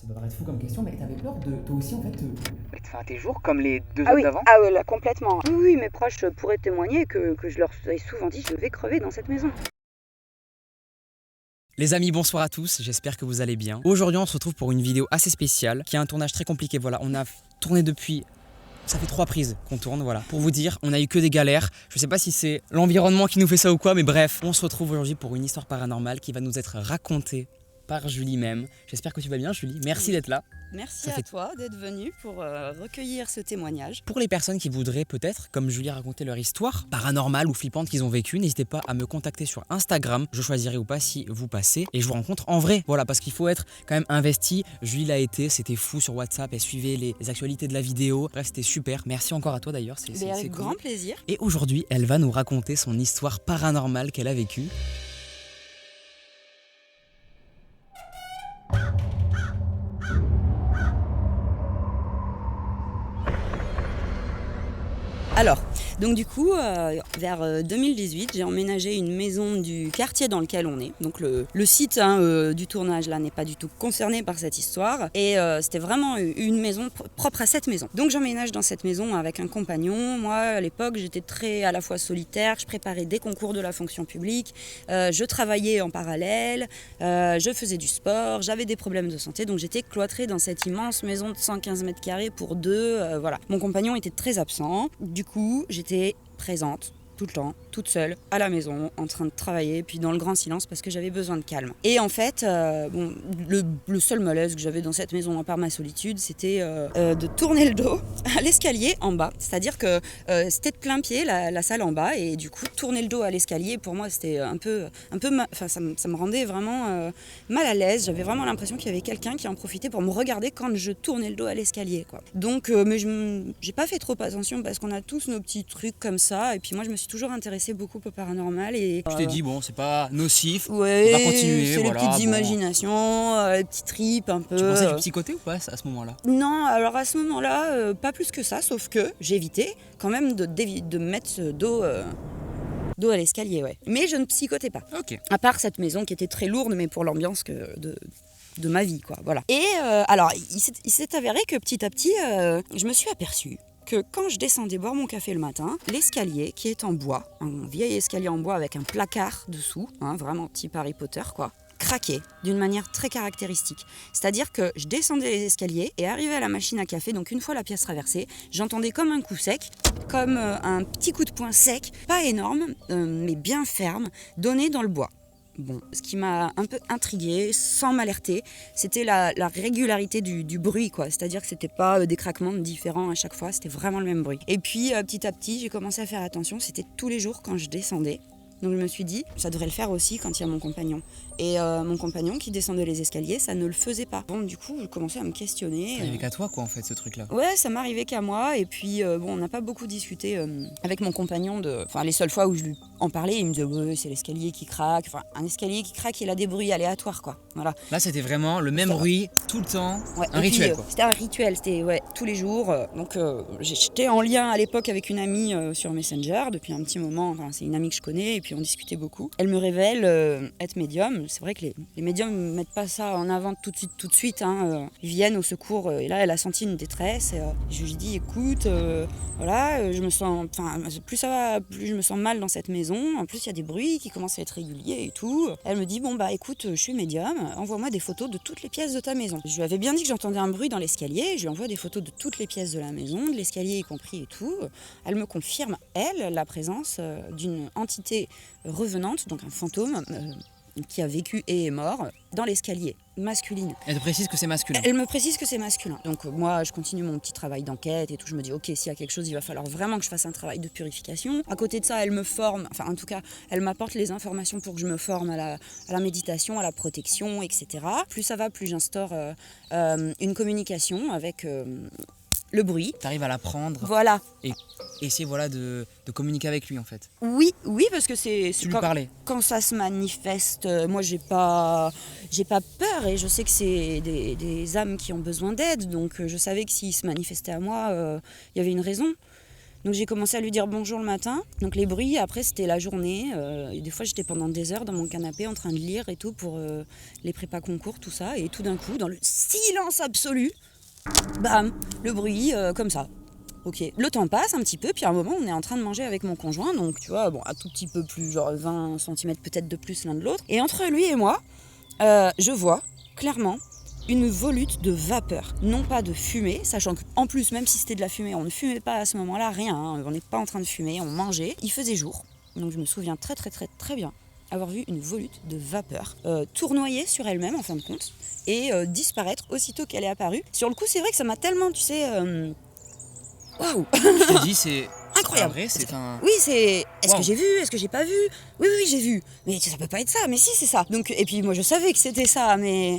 ça peut paraître fou comme question, mais t'avais peur de toi aussi en fait Enfin, tes jours comme les deux Ah autres oui, d'avant. ah ouais, là, complètement. Oui, oui, mes proches pourraient témoigner que je leur ai souvent dit je vais crever dans cette maison. Les amis, bonsoir à tous, j'espère que vous allez bien. Aujourd'hui on se retrouve pour une vidéo assez spéciale, qui a un tournage très compliqué. Voilà, on a tourné depuis... Ça fait 3 prises qu'on tourne, voilà. Pour vous dire, on a eu que des galères. Je sais pas si c'est l'environnement qui nous fait ça ou quoi, mais bref. On se retrouve aujourd'hui pour une histoire paranormale qui va nous être racontée par Julie même. J'espère que tu vas bien Julie, merci d'être là. Merci Ça à fait- toi d'être venu pour recueillir ce témoignage. Pour les personnes qui voudraient peut-être, comme Julie, raconter leur histoire paranormale ou flippante qu'ils ont vécue, n'hésitez pas à me contacter sur Instagram. Je choisirai ou pas si vous passez et je vous rencontre en vrai. Voilà, parce qu'il faut être quand même investi. Julie l'a été, c'était fou sur WhatsApp, elle suivait les actualités de la vidéo. Bref, c'était super. Merci encore à toi d'ailleurs, c'est Avec cool. grand plaisir. Et aujourd'hui, elle va nous raconter son histoire paranormale qu'elle a vécue. Alors, donc du coup, vers 2018, j'ai emménagé une maison du quartier dans lequel on est. Donc le site du tournage là n'est pas du tout concerné par cette histoire. Et c'était vraiment une maison propre à cette maison. Donc j'emménage dans cette maison avec un compagnon. Moi, à l'époque, j'étais très à la fois solitaire. Je préparais des concours de la fonction publique. Je travaillais en parallèle. Je faisais du sport. J'avais des problèmes de santé. Donc j'étais cloîtrée dans cette immense maison de 115 mètres carrés pour deux. Voilà. Mon compagnon était très absent. Du coup, j'étais présente tout le temps, toute seule, à la maison, en train de travailler, puis dans le grand silence parce que j'avais besoin de calme. Et en fait, le seul malaise que j'avais dans cette maison, à part ma solitude, c'était de tourner le dos à l'escalier en bas. C'est-à-dire que c'était de plein pied la salle en bas, et du coup, tourner le dos à l'escalier, pour moi, c'était ça me rendait vraiment mal à l'aise. J'avais vraiment l'impression qu'il y avait quelqu'un qui en profitait pour me regarder quand je tournais le dos à l'escalier, quoi. Donc, mais j'ai pas fait trop attention parce qu'on a tous nos petits trucs comme ça, et puis moi, je me suis toujours intéressée beaucoup au paranormal. Et Je t'ai dit, bon, c'est pas nocif, ouais, on va continuer. c'est Voilà, les petites bon. imaginations, les petits tripes un peu. Tu pensais du psychoté ou pas à ce moment-là? Non, alors à ce moment-là, pas plus que ça, sauf que j'évitais quand même de mettre ce dos à l'escalier, ouais. Mais je ne psychotais pas. Ok. À part cette maison qui était très lourde, mais pour l'ambiance de ma vie, quoi. Voilà. Et alors, il s'est avéré que petit à petit, je me suis aperçue que quand je descendais boire mon café le matin, l'escalier qui est en bois, un vieil escalier en bois avec un placard dessous, vraiment type Harry Potter, quoi, craquait d'une manière très caractéristique. C'est-à-dire que je descendais les escaliers et arrivais à la machine à café, donc une fois la pièce traversée, j'entendais comme un coup sec, comme un petit coup de poing sec, pas énorme, mais bien ferme, donné dans le bois. Bon, ce qui m'a un peu intriguée, sans m'alerter, c'était la régularité du bruit, quoi. C'est-à-dire que c'était pas des craquements différents à chaque fois, c'était vraiment le même bruit. Et puis, petit à petit, j'ai commencé à faire attention, c'était tous les jours quand je descendais. Donc je me suis dit, ça devrait le faire aussi quand il y a mon compagnon. Et mon compagnon qui descendait les escaliers, ça ne le faisait pas. Bon, du coup, je commençais à me questionner. Ça n'arrivait qu'à toi, quoi, en fait, ce truc-là. Ouais, ça m'arrivait qu'à moi. Et puis, on n'a pas beaucoup discuté avec mon compagnon. Enfin, les seules fois où je lui en parlais, il me disait, ouais, c'est l'escalier qui craque. Enfin, un escalier qui craque, il a des bruits aléatoires, quoi. Voilà. Là, c'était vraiment le même bruit tout le temps, Ouais, un et puis, rituel, quoi. c'était un rituel, c'était tous les jours. Donc j'étais en lien à l'époque avec une amie sur Messenger depuis un petit moment. Enfin, c'est une amie que je connais et puis on discutait beaucoup. Elle me révèle être médium. C'est vrai que les médiums ne mettent pas ça en avant tout de suite. Ils viennent au secours et là elle a senti une détresse. Et, je lui dis écoute, voilà, je me sens, enfin plus ça va, plus je me sens mal dans cette maison. En plus il y a des bruits qui commencent à être réguliers et tout. Elle me dit bon bah écoute, je suis médium, envoie-moi des photos de toutes les pièces de ta maison. Je lui avais bien dit que j'entendais un bruit dans l'escalier. Je lui envoie des photos de toutes les pièces de la maison, de l'escalier y compris et tout. Elle me confirme la présence d'une entité revenante, donc un fantôme qui a vécu et est mort dans l'escalier, masculine. Elle te précise que c'est masculin. Elle me précise que c'est masculin. Donc moi, je continue mon petit travail d'enquête et tout. Je me dis, ok, s'il y a quelque chose, il va falloir vraiment que je fasse un travail de purification. À côté de ça, elle me forme, enfin en tout cas, elle m'apporte les informations pour que je me forme à la méditation, à la protection, etc. Plus ça va, plus j'instaure une communication avec le bruit. T'arrives à l'apprendre Voilà. et essayer voilà, de communiquer avec lui, en fait. Oui, parce que c'est Tu lui parlais. quand ça se manifeste, moi j'ai pas peur et je sais que c'est des âmes qui ont besoin d'aide, donc je savais que s'ils se manifestaient à moi, il y avait une raison. Donc j'ai commencé à lui dire bonjour le matin. Donc les bruits, après c'était la journée. Et des fois j'étais pendant des heures dans mon canapé en train de lire et tout pour les prépas concours, tout ça. Et tout d'un coup, dans le silence absolu, bam, le bruit comme ça. Ok, le temps passe un petit peu, puis à un moment on est en train de manger avec mon conjoint, donc tu vois, bon, un tout petit peu plus, genre 20 cm peut-être de plus l'un de l'autre. Et entre lui et moi, je vois clairement une volute de vapeur, non pas de fumée, sachant qu'en plus, même si c'était de la fumée, on ne fumait pas à ce moment-là, rien, hein, on n'est pas en train de fumer, on mangeait. Il faisait jour, donc je me souviens très bien avoir vu une volute de vapeur tournoyer sur elle-même en fin de compte, et disparaître aussitôt qu'elle est apparue. Sur le coup, c'est vrai que ça m'a tellement, tu sais... Waouh. Tu t'es dit, c'est incroyable. Vrai, c'est un... Oui, c'est... Est-ce Wow. que j'ai vu? Est-ce que j'ai pas vu? Oui, j'ai vu. Mais ça peut pas être ça. Mais si, c'est ça. Donc, et puis moi, je savais que c'était ça, mais...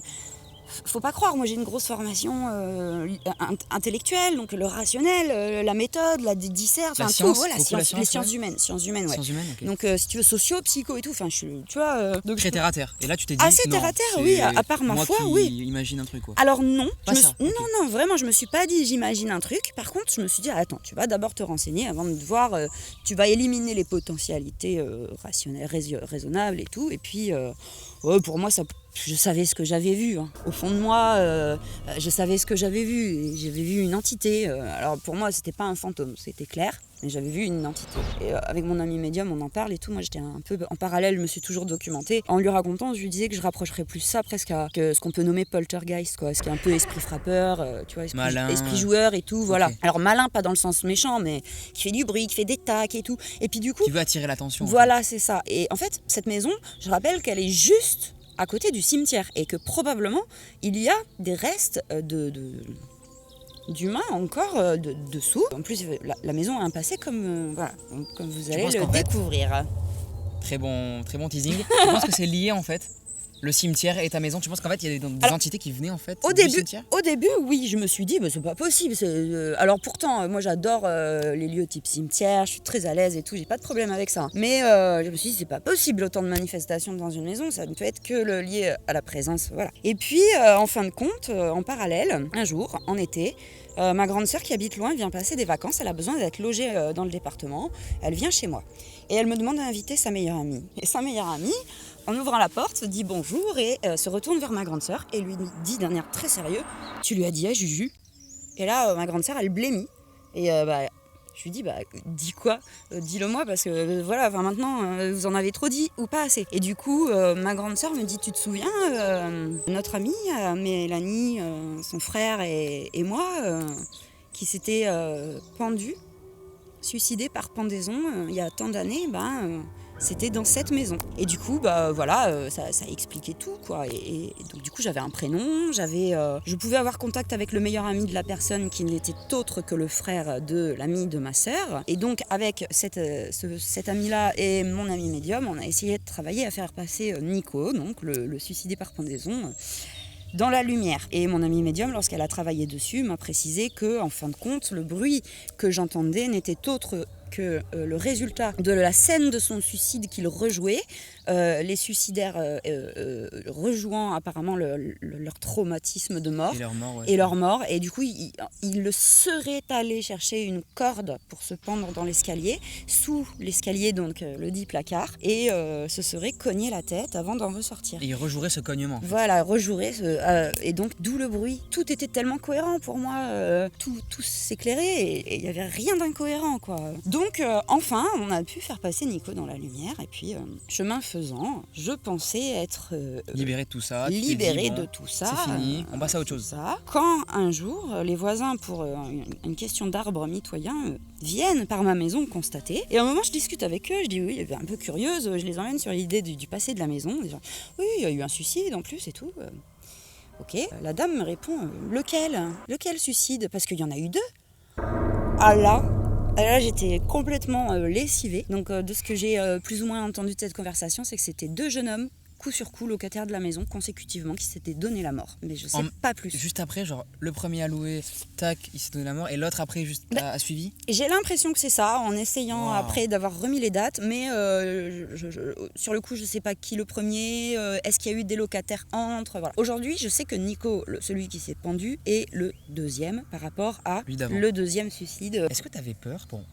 Faut pas croire, moi j'ai une grosse formation intellectuelle, donc le rationnel, la méthode, la dissert, La enfin science, tout, voilà, beaucoup la les science, sciences ouais. humaines, ouais. Sciences humaines, ok. Donc si tu veux socio, psycho et tout, enfin tu vois... donc, Très terre à terre. Et là, tu t'es dit, assez non, terre à terre, c'est oui, à part ma moi foi, qui oui. imagine un truc, quoi. Alors non, Pas ça, ok. non, vraiment, je me suis pas dit j'imagine un truc. Par contre, je me suis dit attends, tu vas d'abord te renseigner avant de voir, tu vas éliminer les potentialités rationnelles, raisonnables et tout. Et puis, ouais, pour moi, je savais ce que j'avais vu. Hein. Au fond de moi, je savais ce que j'avais vu. Et j'avais vu une entité. Alors pour moi, c'était pas un fantôme, c'était clair. Mais j'avais vu une entité. Et avec mon ami médium, on en parle et tout. Moi, j'étais un peu en parallèle, je me suis toujours documentée. En lui racontant, je lui disais que je rapprocherais plus ça presque à ce qu'on peut nommer poltergeist, quoi. Ce qui est un peu esprit frappeur, tu vois, esprit joueur et tout, voilà. Okay. Alors malin, pas dans le sens méchant, mais qui fait du bruit, qui fait des tacs et tout. Et puis du coup... Qui veut attirer l'attention. Voilà, c'est ça. Et en fait, cette maison, je rappelle qu'elle est juste à côté du cimetière et que probablement, il y a des restes d'humains encore dessous. En plus, la maison a un passé comme vous allez le découvrir. Très bon teasing. Tu penses que c'est lié en fait, le cimetière et ta maison? Tu penses qu'en fait il y a des entités qui venaient en fait du cimetière? Au début, oui, je me suis dit, c'est pas possible. Alors pourtant, moi j'adore les lieux type cimetière, je suis très à l'aise et tout, j'ai pas de problème avec ça. Mais je me suis dit, c'est pas possible autant de manifestations dans une maison, ça ne peut être que lié à la présence, voilà. Et puis, en fin de compte, en parallèle, un jour, en été, ma grande sœur qui habite loin vient passer des vacances, elle a besoin d'être logée dans le département, elle vient chez moi. Et elle me demande d'inviter sa meilleure amie. Et sa meilleure amie, en ouvrant la porte, se dit bonjour et se retourne vers ma grande sœur et lui dit d'un air très sérieux, tu lui as dit à Juju? Et là, ma grande sœur, elle blêmit. Et je lui dis, dis quoi? Dis-le moi parce que voilà, maintenant, vous en avez trop dit ou pas assez. Et du coup, ma grande sœur me dit, tu te souviens, notre amie, Mélanie, son frère et moi, qui s'était pendue, suicidée par pendaison il y a tant d'années, c'était dans cette maison. Et du coup, ça expliquait tout, quoi. Et donc, du coup, j'avais un prénom, je pouvais avoir contact avec le meilleur ami de la personne qui n'était autre que le frère de l'ami de ma sœur. Et donc, avec cet ami-là et mon ami médium, on a essayé de travailler à faire passer Nico, donc le suicidé par pendaison, dans la lumière. Et mon amie médium, lorsqu'elle a travaillé dessus, m'a précisé que, en fin de compte, le bruit que j'entendais n'était autre que le résultat de la scène de son suicide qu'il rejouait, les suicidaires rejouant apparemment leur traumatisme de mort et leur mort. Et du coup, il le serait allé chercher une corde pour se pendre dans l'escalier, sous l'escalier, donc le dit placard, et se serait cogné la tête avant d'en ressortir. Et il rejouerait ce cognement. Voilà, rejouerait. Et donc, d'où le bruit. Tout était tellement cohérent pour moi. Tout s'éclairait et il n'y avait rien d'incohérent, quoi. Donc, enfin, on a pu faire passer Nico dans la lumière. Et puis, chemin faisant, je pensais être libérée de tout ça. Libérée de tout ça. C'est fini, on passe à autre chose. Quand un jour, les voisins, pour une question d'arbre mitoyen, viennent par ma maison constater. Et à un moment, je discute avec eux. Je dis oui, un peu curieuse. Je les emmène sur l'idée du passé de la maison. Disant, oui, il y a eu un suicide en plus et tout. Ok. La dame me répond, lequel suicide? Parce qu'il y en a eu 2. Ah là, j'étais complètement lessivée. Donc, de ce que j'ai plus ou moins entendu de cette conversation, c'est que c'était 2 jeunes hommes, coup sur coup, locataires de la maison, consécutivement, qui s'étaient donné la mort. Mais je sais pas plus. Juste après, genre, le premier à louer, tac, il s'est donné la mort, et l'autre après, juste a suivi? J'ai l'impression que c'est ça, en essayant après d'avoir remis les dates, mais sur le coup, je sais pas qui le premier, est-ce qu'il y a eu des locataires entre, voilà. Aujourd'hui, je sais que Nico, celui qui s'est pendu, est le deuxième par rapport à le deuxième suicide. Est-ce que t'avais peur? Bon,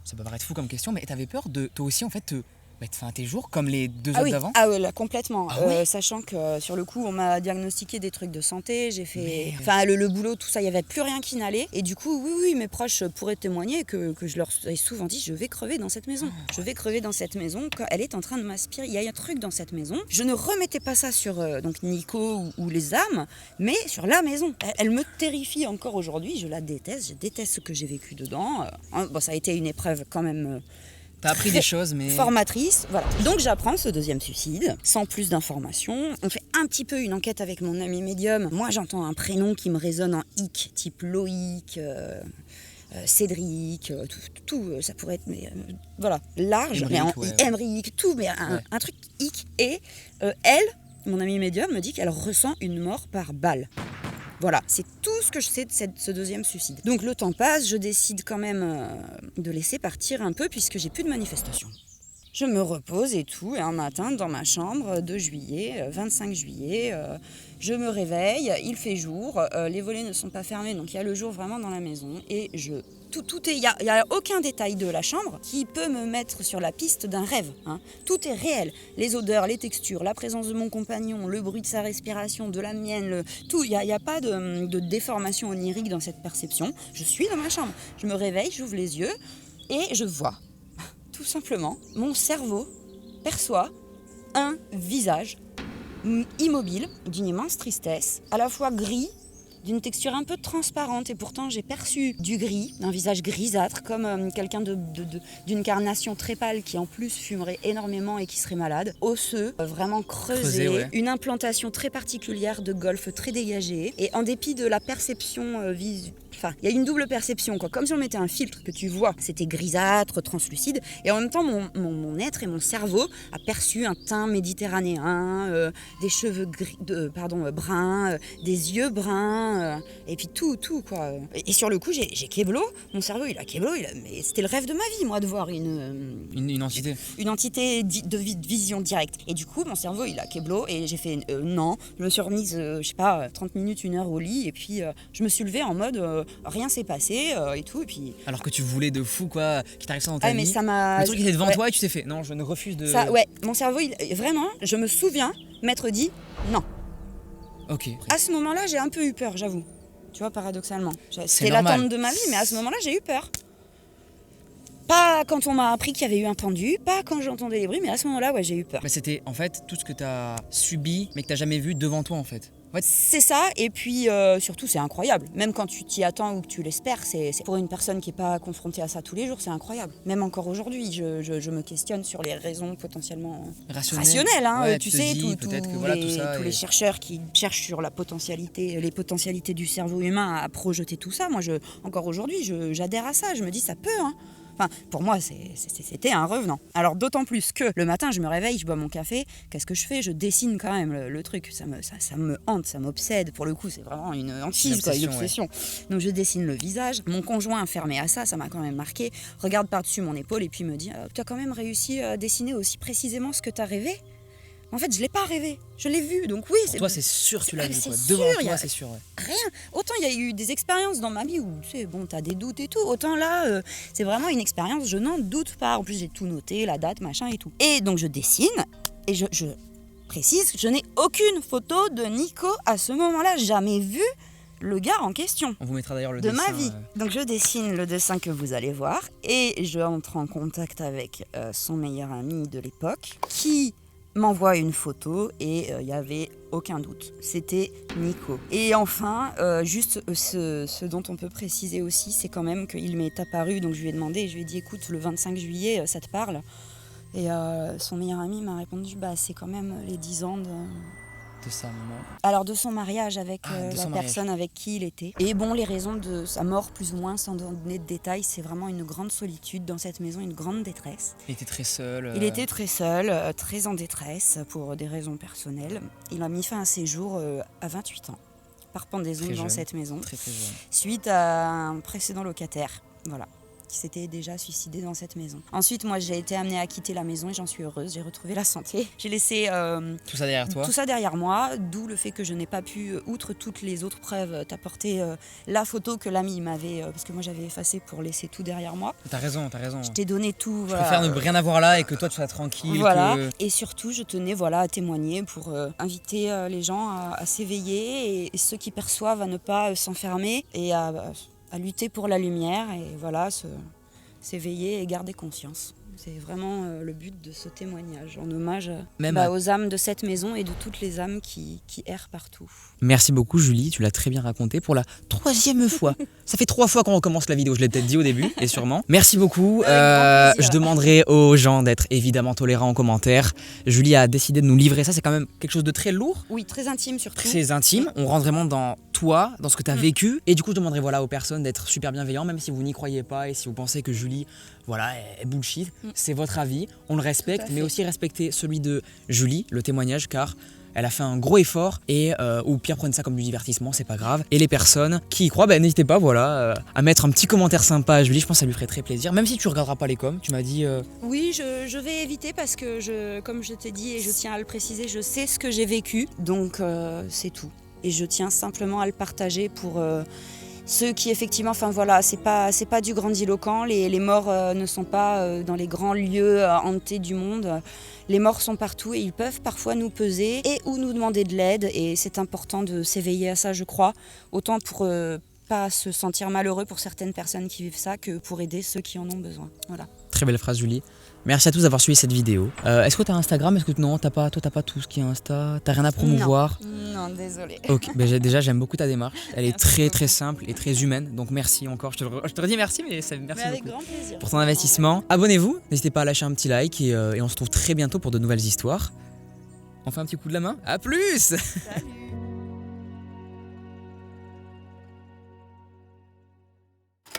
ça peut paraître fou comme question, mais t'avais peur de toi aussi en fait de fin tes jours comme les deux Ah autres oui, d'avant? ah ouais, là, complètement. Ah ouais Sachant que sur le coup, on m'a diagnostiqué des trucs de santé, j'ai fait. Merde. Enfin, le boulot, tout ça, il n'y avait plus rien qui n'allait. Et du coup, oui, mes proches pourraient témoigner que je leur ai souvent dit je vais crever dans cette maison. Je vais crever dans cette maison. Elle est en train de m'aspirer. Il y a un truc dans cette maison. Je ne remettais pas ça sur donc Nico ou les âmes, mais sur la maison. Elle me terrifie encore aujourd'hui. Je la déteste. Je déteste ce que j'ai vécu dedans. Bon, ça a été une épreuve quand même. T'as appris des choses, mais... Formatrice, voilà. Donc j'apprends ce deuxième suicide, sans plus d'informations. On fait un petit peu une enquête avec mon ami médium. Moi j'entends un prénom qui me résonne en hic, type Loïc, Cédric, tout, ça pourrait être, mais voilà, large, Emric, mais en ouais. Emric, tout, mais un truc hic. Et elle, mon ami médium, me dit qu'elle ressent une mort par balle. Voilà, c'est tout ce que je sais de ce deuxième suicide. Donc le temps passe, je décide quand même de laisser partir un peu puisque j'ai plus de manifestation. Je me repose et tout, et un matin dans ma chambre, 2 juillet, 25 juillet, je me réveille, il fait jour, les volets ne sont pas fermés, donc il y a le jour vraiment dans la maison, et tout est, il y a aucun détail de la chambre qui peut me mettre sur la piste d'un rêve. Hein. Tout est réel, les odeurs, les textures, la présence de mon compagnon, le bruit de sa respiration, de la mienne, tout. Il y a pas de déformation onirique dans cette perception. Je suis dans ma chambre, je me réveille, j'ouvre les yeux et je vois, tout simplement, mon cerveau perçoit un visage immobile, d'une immense tristesse, à la fois gris, d'une texture un peu transparente, et pourtant j'ai perçu du gris, d'un visage grisâtre, comme quelqu'un d'une carnation très pâle qui en plus fumerait énormément et qui serait malade, osseux, vraiment creusé, Ouais. une implantation très particulière de golfe très dégagée, et en dépit de la perception visuelle, enfin, il y a une double perception, quoi. Comme si on mettait un filtre que tu vois. C'était grisâtre, translucide. Et en même temps, mon être et mon cerveau a perçu un teint méditerranéen, des cheveux bruns, des yeux bruns, et puis tout, quoi. Et sur le coup, j'ai kéblo. Mon cerveau, il a kéblo. Mais c'était le rêve de ma vie, moi, de voir Une entité. une entité de vision directe. Et du coup, mon cerveau, il a kéblo. Et j'ai fait non. Je me suis remise, je sais pas, 30 minutes, 1 heure au lit. Et puis, je me suis levée en mode... rien s'est passé et tout, et puis... Alors que tu voulais de fou, quoi, qu'il t'arrive ça dans ta mais vie. ça m'a... Le truc était devant ouais. toi et tu t'es fait, non, je ne refuse de... Ça, ouais, mon cerveau, vraiment, je me souviens m'être dit non. Ok. À ce moment-là, j'ai un peu eu peur, j'avoue. Tu vois, paradoxalement. C'était normal. l'attente de ma vie, mais à ce moment-là, j'ai eu peur. Pas quand on m'a appris qu'il y avait eu un pendu, pas quand j'entendais les bruits, mais à ce moment-là, ouais, j'ai eu peur. Mais c'était en fait tout ce que t'as subi, mais que t'as jamais vu devant toi en fait. Ouais. C'est ça, et puis surtout c'est incroyable. Même quand tu t'y attends ou que tu l'espères, c'est pour une personne qui n'est pas confrontée à ça tous les jours, c'est incroyable. Même encore aujourd'hui, je me questionne sur les raisons potentiellement rationnelles. Hein, ouais, tu te sais, dis, peut-être que voilà, tout ça tous les chercheurs qui cherchent sur les potentialités du cerveau humain à projeter tout ça. Moi, encore aujourd'hui, j'adhère à ça. Je me dis ça peut. Hein. Enfin, pour moi, c'était un revenant. Alors d'autant plus que le matin, je me réveille, je bois mon café. Qu'est-ce que je fais ? Je dessine quand même le truc. Ça me hante, ça m'obsède. Pour le coup, c'est vraiment une hantise, une obsession. Ouais. Donc je dessine le visage. Mon conjoint fermé à ça m'a quand même marqué. Regarde par-dessus mon épaule et puis me dit « Tu as quand même réussi à dessiner aussi précisément ce que tu as rêvé ?» En fait, je ne l'ai pas rêvé, je l'ai vu, donc oui. Pour toi, c'est sûr, tu l'as vu, quoi. Sûr, Devant toi, c'est sûr. Ouais. Rien. Autant il y a eu des expériences dans ma vie où, tu sais, bon, t'as des doutes et tout. Autant là, c'est vraiment une expérience, je n'en doute pas. En plus, j'ai tout noté, la date, machin et tout. Et donc, je dessine, et je précise, je n'ai aucune photo de Nico à ce moment-là, jamais vu le gars en question. On vous mettra d'ailleurs le de dessin. Ma vie. Donc je dessine le dessin que vous allez voir, et je entre en contact avec son meilleur ami de l'époque, qui m'envoie une photo et il n'y avait aucun doute. C'était Nico. Et enfin, juste ce dont on peut préciser aussi, c'est quand même qu'il m'est apparu, donc je lui ai demandé, je lui ai dit, écoute, le 25 juillet, ça te parle ? Et son meilleur ami m'a répondu, c'est quand même les 10 ans de sa maman. Alors de son mariage avec personne avec qui il était. Et bon, les raisons de sa mort, plus ou moins, sans donner de détails, c'est vraiment une grande solitude dans cette maison, une grande détresse. Il était très seul. Il était très seul, très en détresse pour des raisons personnelles. Il a mis fin à ses jours à 28 ans, par pendaison dans cette maison, très jeune. suite à un précédent locataire. Voilà. qui s'était déjà suicidé dans cette maison. Ensuite, moi, j'ai été amenée à quitter la maison et j'en suis heureuse. J'ai retrouvé la santé. J'ai laissé Tout ça derrière toi. tout ça derrière moi, d'où le fait que je n'ai pas pu, outre toutes les autres preuves, t'apporter la photo que l'ami m'avait, parce que moi j'avais effacé pour laisser tout derrière moi. T'as raison, t'as raison. Je t'ai donné tout. Je préfère ne rien avoir là et que toi tu sois tranquille. Voilà. Que... Et surtout, je tenais à témoigner pour inviter les gens à s'éveiller et ceux qui perçoivent à ne pas s'enfermer et à lutter pour la lumière et voilà, s'éveiller et garder conscience. C'est vraiment le but de ce témoignage, en hommage aux âmes de cette maison et de toutes les âmes qui errent partout. Merci beaucoup Julie, tu l'as très bien raconté pour la 3e fois. Ça fait 3 fois qu'on recommence la vidéo, je l'ai peut-être dit au début, et sûrement. Merci beaucoup, je demanderai aux gens d'être évidemment tolérants en commentaire. Julie a décidé de nous livrer ça, c'est quand même quelque chose de très lourd. Oui, très intime surtout. Très intime, on rentre vraiment dans toi, dans ce que tu as vécu. Et du coup je demanderai aux personnes d'être super bienveillants, même si vous n'y croyez pas et si vous pensez que Julie est bullshit. C'est votre avis, on le respecte, mais aussi respecter celui de Julie, le témoignage, car elle a fait un gros effort et ou pire prenez ça comme du divertissement, c'est pas grave. Et les personnes qui y croient, n'hésitez pas à mettre un petit commentaire sympa à Julie, je pense que ça lui ferait très plaisir. Même si tu regarderas pas les coms, tu m'as dit... Oui, je vais éviter parce que comme je t'ai dit et je tiens à le préciser, je sais ce que j'ai vécu, donc c'est tout. Et je tiens simplement à le partager pour... ceux qui effectivement, c'est pas du grandiloquent, les morts ne sont pas dans les grands lieux hantés du monde. Les morts sont partout et ils peuvent parfois nous peser et ou nous demander de l'aide et c'est important de s'éveiller à ça, je crois, autant pour pas se sentir malheureux pour certaines personnes qui vivent ça que pour aider ceux qui en ont besoin. Voilà. Très belle phrase Julie. Merci à tous d'avoir suivi cette vidéo. Est-ce que tu as Instagram? Est-ce que non, t'as pas tout ce qui est Insta? T'as rien à promouvoir? Non, désolée. Ok, déjà j'aime beaucoup ta démarche. Elle est très simple et très humaine. Donc merci encore. Je te redis merci, merci avec beaucoup grand plaisir. pour ton investissement. Abonnez-vous, n'hésitez pas à lâcher un petit like et on se retrouve très bientôt pour de nouvelles histoires. On fait un petit coup de la main. À plus. Salut.